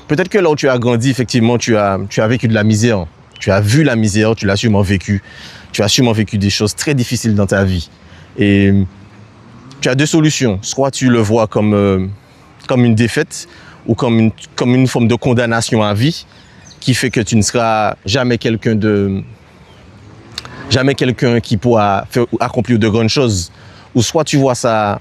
Peut-être que là où tu as grandi, effectivement, tu as vécu de la misère. Tu as vu la misère, tu l'as sûrement vécu. Tu as sûrement vécu des choses très difficiles dans ta vie. Et tu as deux solutions. Soit tu le vois comme une défaite ou comme une forme de condamnation à vie qui fait que tu ne seras jamais quelqu'un qui pourra accomplir de grandes choses. Ou soit tu vois ça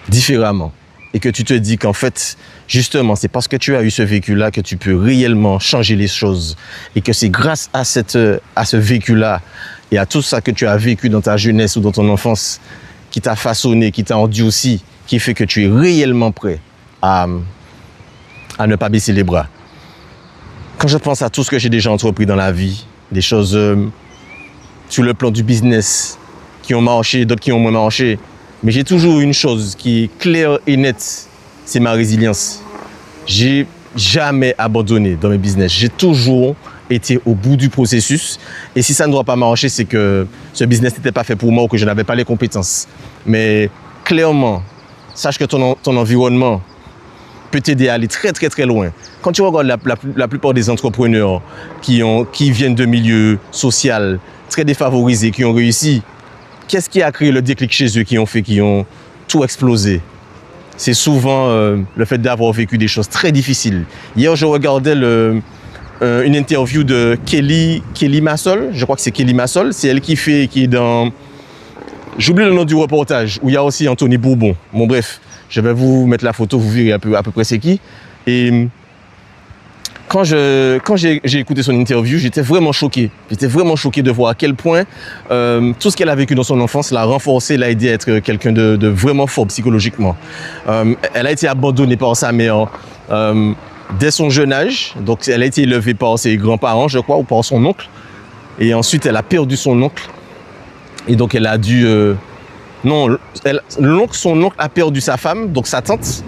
différemment et que tu te dis qu'en fait, justement, c'est parce que tu as eu ce vécu-là que tu peux réellement changer les choses et que c'est grâce à ce vécu-là et à tout ça que tu as vécu dans ta jeunesse ou dans ton enfance qui t'a façonné, qui t'a endurci, qui fait que tu es réellement prêt à ne pas baisser les bras. Quand je pense à tout ce que j'ai déjà entrepris dans la vie, des choses sur le plan du business qui ont marché, d'autres qui ont moins marché, mais j'ai toujours une chose qui est claire et nette, c'est ma résilience. J'ai jamais abandonné dans mes business. J'ai toujours été au bout du processus. Et si ça ne doit pas marcher, c'est que ce business n'était pas fait pour moi ou que je n'avais pas les compétences. Mais clairement, sache que ton environnement peut t'aider à aller très très très loin. Quand tu regardes la plupart des entrepreneurs qui viennent de milieux sociaux très défavorisés, qui ont réussi, qu'est-ce qui a créé le déclic chez eux qui ont tout explosé? C'est souvent le fait d'avoir vécu des choses très difficiles. Hier, je regardais une interview de Kelly Massol. Je crois que c'est Kelly Massol. C'est elle qui est dans... J'oublie le nom du reportage, où il y a aussi Anthony Bourbon. Bon, bref, je vais vous mettre la photo, vous verrez à peu près c'est qui. Et quand j'ai écouté son interview, j'étais vraiment choqué. J'étais vraiment choqué de voir à quel point tout ce qu'elle a vécu dans son enfance l'a renforcé, l'a aidé à être quelqu'un de vraiment fort psychologiquement. Elle a été abandonnée par sa mère dès son jeune âge. Donc, elle a été élevée par ses grands-parents, je crois, ou par son oncle. Et ensuite, elle a perdu son oncle. Et donc, elle a dû... son oncle a perdu sa femme, donc sa tante.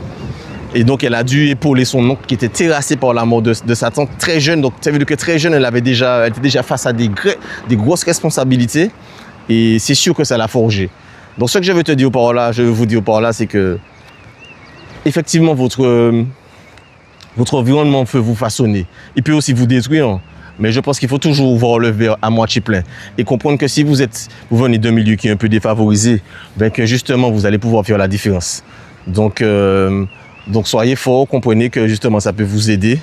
Et donc, elle a dû épauler son oncle qui était terrassé par la mort de sa tante très jeune. Donc, ça veut dire que très jeune, elle était déjà face à des grosses responsabilités. Et c'est sûr que ça l'a forgé. Donc, ce que je veux vous dire par là, c'est que, effectivement, votre environnement peut vous façonner. Il peut aussi vous détruire. Mais je pense qu'il faut toujours voir le verre à moitié plein et comprendre que si vous venez d'un milieu qui est un peu défavorisé, ben que justement, vous allez pouvoir faire la différence. Donc soyez forts, comprenez que justement, ça peut vous aider.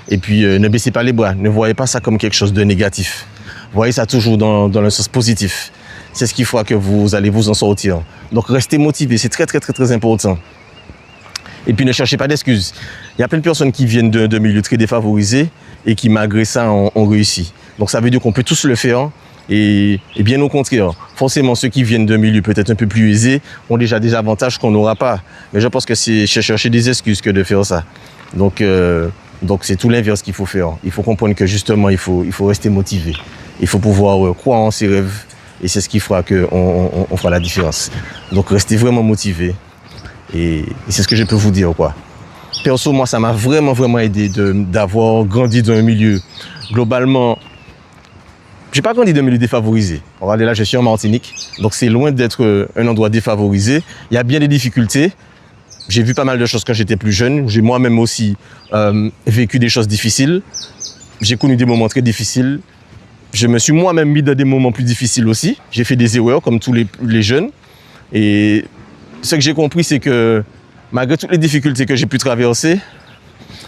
Et puis, ne baissez pas les bras. Ne voyez pas ça comme quelque chose de négatif. Voyez ça toujours dans le sens positif. C'est ce qui fera que vous allez vous en sortir. Donc, restez motivés. C'est très, très, très, très important. Et puis, ne cherchez pas d'excuses. Il y a plein de personnes qui viennent de milieux très défavorisés et qui, malgré ça, ont réussi. Donc, ça veut dire qu'on peut tous le faire. Et bien au contraire, forcément, ceux qui viennent d'un milieu peut-être un peu plus aisé ont déjà des avantages qu'on n'aura pas. Mais je pense que c'est chercher des excuses que de faire ça. Donc c'est tout l'inverse qu'il faut faire. Il faut comprendre que justement, il faut rester motivé. Il faut pouvoir croire en ses rêves. Et c'est ce qui fera qu'on fera la différence. Donc, restez vraiment motivé. Et c'est ce que je peux vous dire, quoi. Perso, moi, ça m'a vraiment, vraiment aidé d'avoir grandi dans un milieu globalement... J'ai pas grandi dans un milieu défavorisé. Regardez là, je suis en Martinique, donc c'est loin d'être un endroit défavorisé. Il y a bien des difficultés. J'ai vu pas mal de choses quand j'étais plus jeune. J'ai moi-même aussi vécu des choses difficiles. J'ai connu des moments très difficiles. Je me suis moi-même mis dans des moments plus difficiles aussi. J'ai fait des erreurs comme tous les jeunes. Et ce que j'ai compris, c'est que malgré toutes les difficultés que j'ai pu traverser,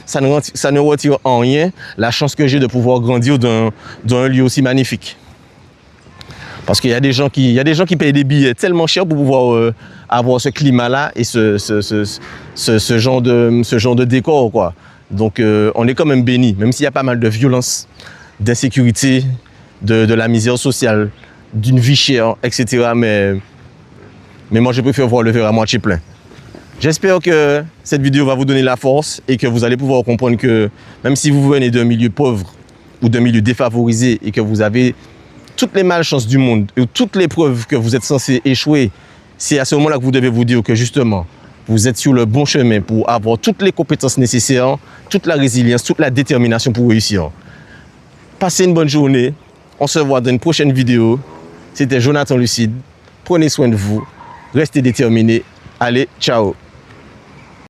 ça ne retire en rien la chance que j'ai de pouvoir grandir dans un lieu aussi magnifique. Parce qu'il y a des gens qui payent des billets tellement chers pour pouvoir avoir ce climat-là et ce genre de décor, quoi. Donc on est quand même béni, même s'il y a pas mal de violence, d'insécurité, de la misère sociale, d'une vie chère, etc. Mais moi, je préfère voir le verre à moitié plein. J'espère que cette vidéo va vous donner la force et que vous allez pouvoir comprendre que même si vous venez d'un milieu pauvre ou d'un milieu défavorisé et que vous avez toutes les malchances du monde et toutes les preuves que vous êtes censé échouer, c'est à ce moment-là que vous devez vous dire que justement, vous êtes sur le bon chemin pour avoir toutes les compétences nécessaires, toute la résilience, toute la détermination pour réussir. Passez une bonne journée. On se voit dans une prochaine vidéo. C'était Jonathan Lucide. Prenez soin de vous. Restez déterminés. Allez, ciao.